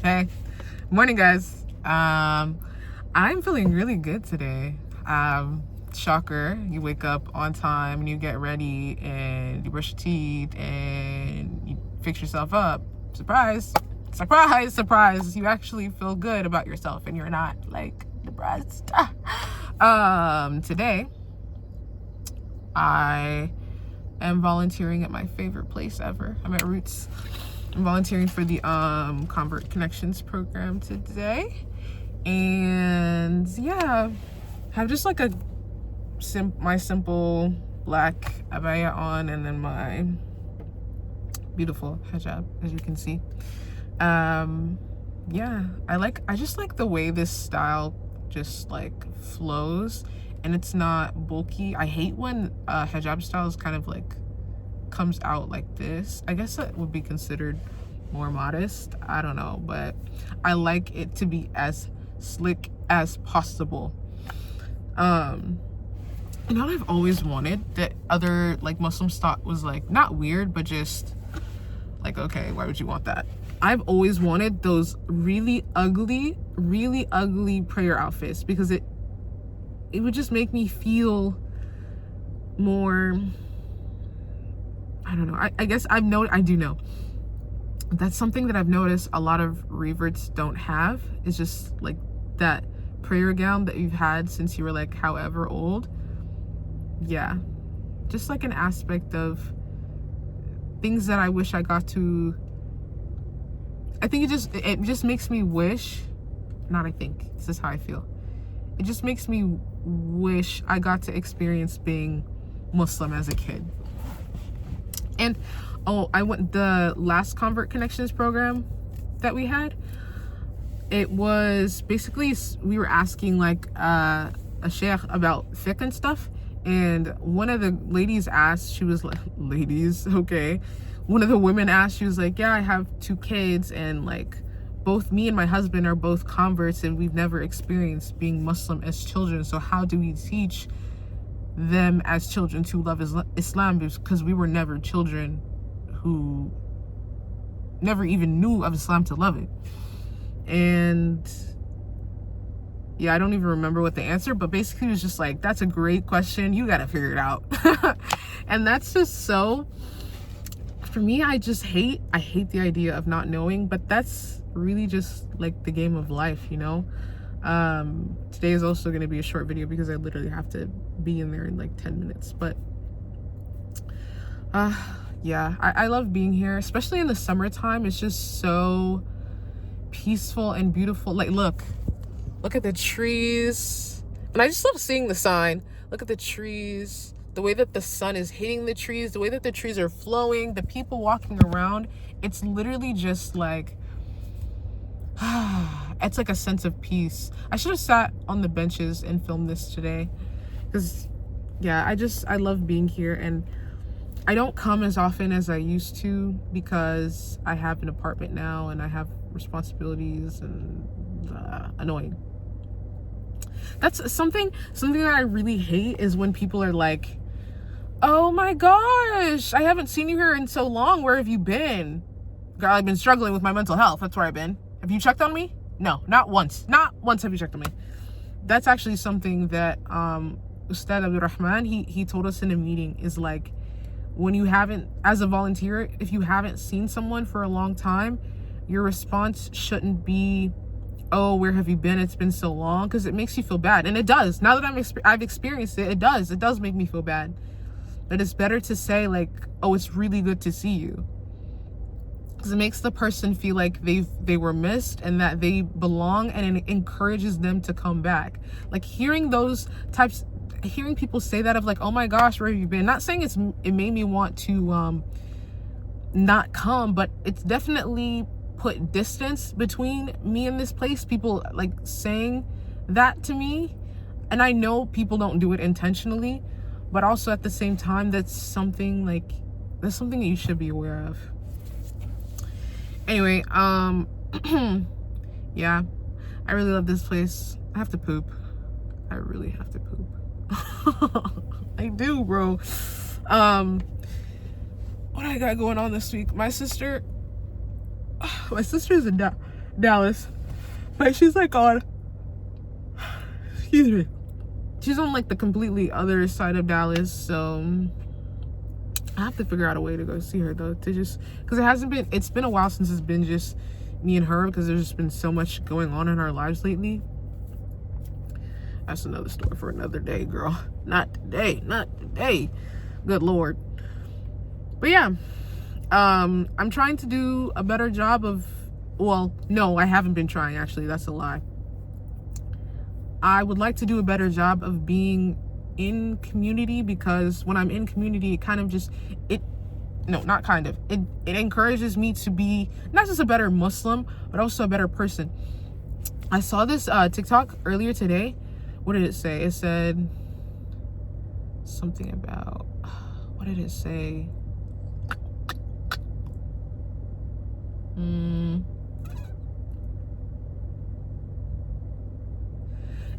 Hey, morning, guys. I'm feeling really good today. Shocker, you wake up on time and you get ready and you brush your teeth and you fix yourself up. Surprise, surprise, surprise. You actually feel good about yourself and you're not like depressed. Today I am volunteering at my favorite place ever. I'm at Roots. I'm volunteering for the Convert Connections program today, and yeah, have just like my simple black abaya on, and then my beautiful hijab, as you can see. Yeah, I just like the way this style just like flows, and it's not bulky. I hate when hijab style is kind of like comes out like this. I guess that would be considered more modest. I don't know, but I like it to be as slick as possible. And what I've always wanted that other like Muslims thought was like not weird, but just like, okay, why would you want that? I've always wanted those really ugly prayer outfits, because it would just make me feel more, I don't know. I guess I do know. That's something that I've noticed a lot of reverts don't have. It's just like that prayer gown that you've had since you were like however old. Yeah. Just like an aspect of things that I wish I got to. I think it just makes me wish, not I think, this is how I feel. It just makes me wish I got to experience being Muslim as a kid. And I went the last Convert Connections program that we had. It was basically, we were asking like a sheikh about fiqh and stuff, and one of the ladies asked, she was like, ladies, okay, one of the women asked, she was like, yeah, I have 2 kids, and like both me and my husband are both converts, and we've never experienced being Muslim as children, so how do we teach them as children to love Islam, because we were never children who never even knew of Islam to love it. And yeah, I don't even remember what the answer, but basically it was just like, that's a great question, you gotta figure it out. And that's just so, for me, I hate the idea of not knowing, but that's really just like the game of life, you know. Today is also going to be a short video because I literally have to be in there in like 10 minutes, but yeah, I love being here, especially in the summertime. It's just so peaceful and beautiful. Like look at the trees, and I just love seeing the sign. Look at the trees, the way that the sun is hitting the trees, the way that the trees are flowing, the people walking around. It's literally just like it's like a sense of peace. I should have sat on the benches and filmed this today, because yeah, I love being here, and I don't come as often as I used to because I have an apartment now and I have responsibilities, and annoying. That's something that I really hate, is when people are like, oh my gosh, I haven't seen you here in so long, where have you been? Girl, I've been struggling with my mental health, that's where I've been. Have you checked on me? No, not once have you checked on me. That's actually something that Ustad Abdul Rahman, he told us in a meeting, is like, when you haven't, as a volunteer, if you haven't seen someone for a long time, your response shouldn't be, oh, where have you been? It's been so long, because it makes you feel bad. And it does. Now that I've experienced it, it does make me feel bad. But it's better to say like, oh, it's really good to see you, because it makes the person feel like they were missed and that they belong, and it encourages them to come back. Like hearing people say that, of like, oh my gosh, where have you been? Not saying it made me want to not come, but it's definitely put distance between me and this place. People like saying that to me, and I know people don't do it intentionally, but also at the same time, that's something that you should be aware of. Anyway, yeah, I really love this place. I have to poop. I really have to poop. I do, bro. What I got going on this week? My sister is a Dallas, but she's like on, excuse me, she's on like the completely other side of Dallas, so I have to figure out a way to go see her though, to just, because it's been a while since it's been just me and her, because there's just been so much going on in our lives lately. That's another story for another day, girl. Not today. Good Lord. But yeah, I'm trying to do a better job of, well, no, I haven't been trying, actually. That's a lie. I would like to do a better job of being in community, because when I'm in community, it kind of just, it encourages me to be not just a better Muslim, but also a better person. I saw this TikTok earlier today. What did it say? It said something about, what did it say?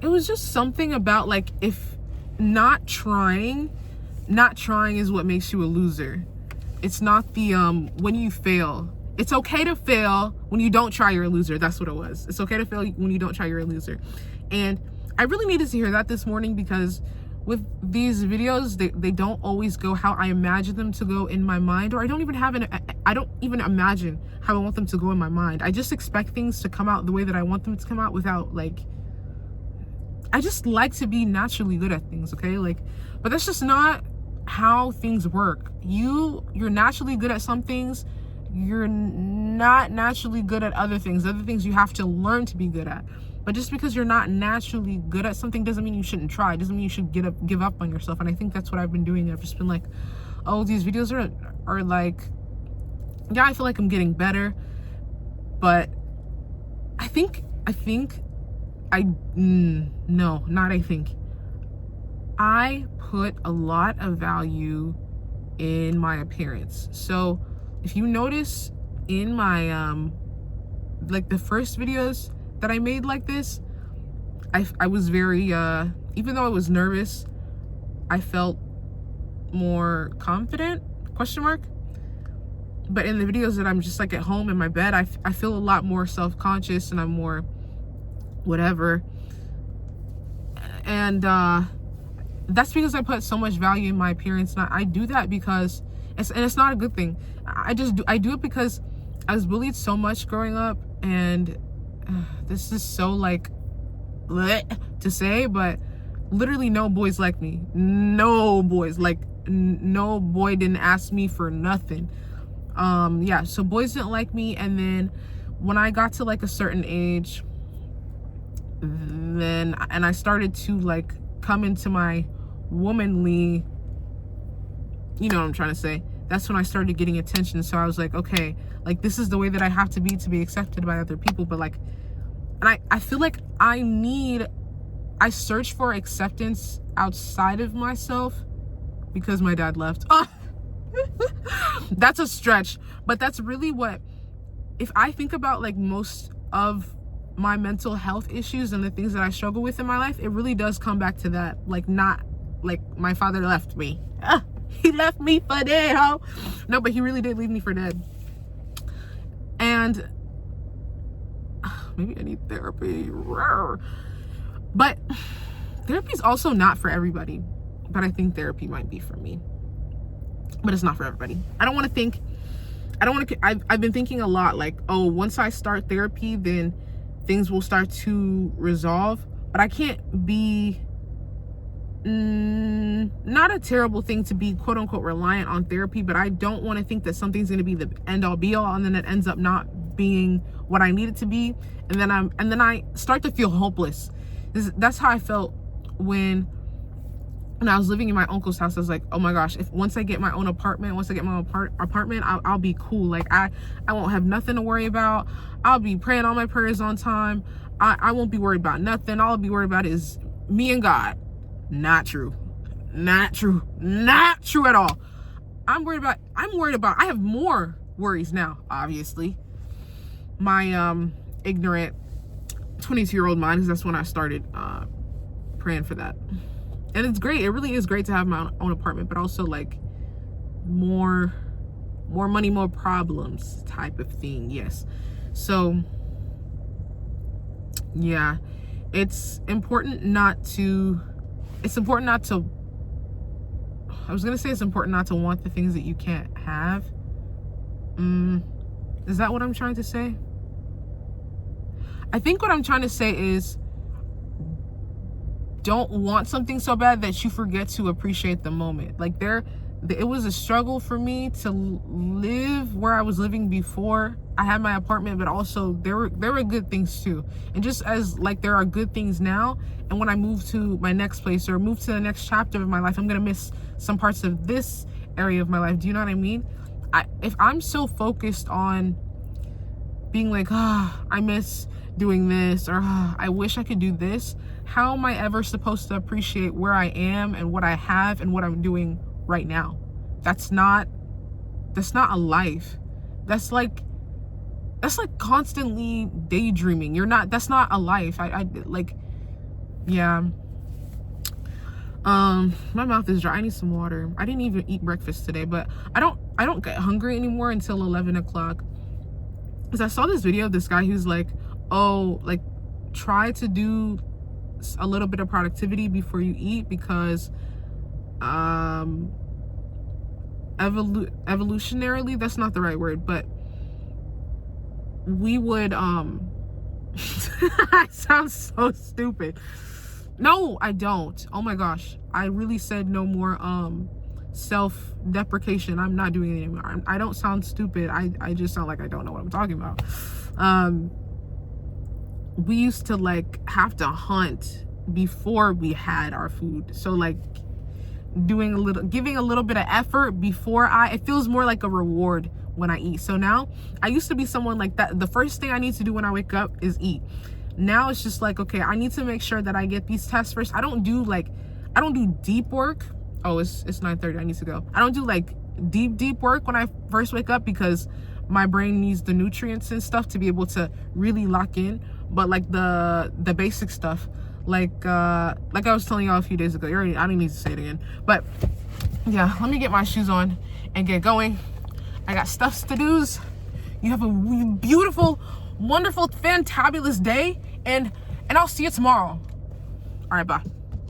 It was just something about like, if not trying is what makes you a loser. It's not the when you fail. It's okay to fail. When you don't try, you're a loser. That's what it was. It's okay to fail when you don't try, you're a loser. And I really needed to hear that this morning, because with these videos, they don't always go how I imagine them to go in my mind, or I don't even imagine how I want them to go in my mind. I just expect things to come out the way that I want them to come out, without like, I just like to be naturally good at things, okay? Like, but that's just not how things work. You're naturally good at some things. You're not naturally good at other things. Other things you have to learn to be good at. But just because you're not naturally good at something doesn't mean you shouldn't try. It doesn't mean you should give up on yourself. And I think that's what I've been doing. I've just been like, oh, these videos are like, yeah, I feel like I'm getting better. But I put a lot of value in my appearance. So if you notice in my like the first videos that I made like this, I was very even though I was nervous, I felt more confident, ? But in the videos that I'm just like at home in my bed, I feel a lot more self-conscious, and I'm more whatever. And that's because I put so much value in my appearance. And I do that because it's not a good thing. I do it because I was bullied so much growing up, and this is so like bleh to say, but literally no boys like me. No boys, like no boy didn't ask me for nothing. Yeah, so boys didn't like me. And then when I got to like a certain age, and I started to like come into my womanly, you know what I'm trying to say, that's when I started getting attention. So I was like, okay, like this is the way that I have to be accepted by other people. But like, and I feel like I search for acceptance outside of myself because my dad left. That's a stretch, but that's really what, if I think about like most of my mental health issues and the things that I struggle with in my life, it really does come back to that. Like, not like my father left me. He left me for dead, ho. No, but he really did leave me for dead. And maybe I need therapy. But therapy is also not for everybody. But I think therapy might be for me. But it's not for everybody. I've been thinking a lot like, oh, once I start therapy, then things will start to resolve. But I can't be, not a terrible thing to be quote unquote reliant on therapy, but I don't want to think that something's going to be the end all be all, and then it ends up not being what I need it to be. And then I start to feel hopeless. That's how I felt when I was living in my uncle's house. I was like, oh my gosh, once I get my own apartment, I'll be cool. Like I won't have nothing to worry about. I'll be praying all my prayers on time. I won't be worried about nothing. All I'll be worried about is me and God. Not true at all. I'm worried about, I have more worries now, obviously. My ignorant 22-year-old mind, because that's when I started praying for that. And it's great. It really is great to have my own apartment, but also like more money, more problems type of thing. Yes. So yeah, it's important not to, I was gonna say it's important not to want the things that you can't have. Is that what I'm trying to say? I think what I'm trying to say is, don't want something so bad that you forget to appreciate the moment. Like it was a struggle for me to live where I was living before I had my apartment, but also there were good things too. And just as like there are good things now, and when I move to my next place or move to the next chapter of my life, I'm gonna miss some parts of this area of my life. Do you know what I mean? If I'm so focused on being like, I miss doing this, or I wish I could do this, how am I ever supposed to appreciate where I am and what I have and what I'm doing right now? That's not a life. That's like constantly daydreaming. That's not a life. I like, yeah. My mouth is dry. I need some water. I didn't even eat breakfast today, but I don't get hungry anymore until 11 o'clock. Because I saw this video of this guy who's like, oh, like, try to do a little bit of productivity before you eat, because evolutionarily, that's not the right word, but we would I sound so stupid. No, I don't. Oh my gosh, I really said no more self-deprecation. I'm not doing it anymore. I don't sound stupid. I just sound like I don't know what I'm talking about. We used to like have to hunt before we had our food. So like giving a little bit of effort before it feels more like a reward when I eat. So now, I used to be someone like that. The first thing I need to do when I wake up is eat. Now it's just like, okay, I need to make sure that I get these tests first. I don't do deep work. Oh, it's 9:30. I need to go. I don't do like deep work when I first wake up, because my brain needs the nutrients and stuff to be able to really lock in. But like the basic stuff, like I was telling y'all a few days ago, I don't need to say it again. But yeah, let me get my shoes on and get going. I got stuff to do's. You have a beautiful, wonderful, fantabulous day, and I'll see you tomorrow. All right, bye.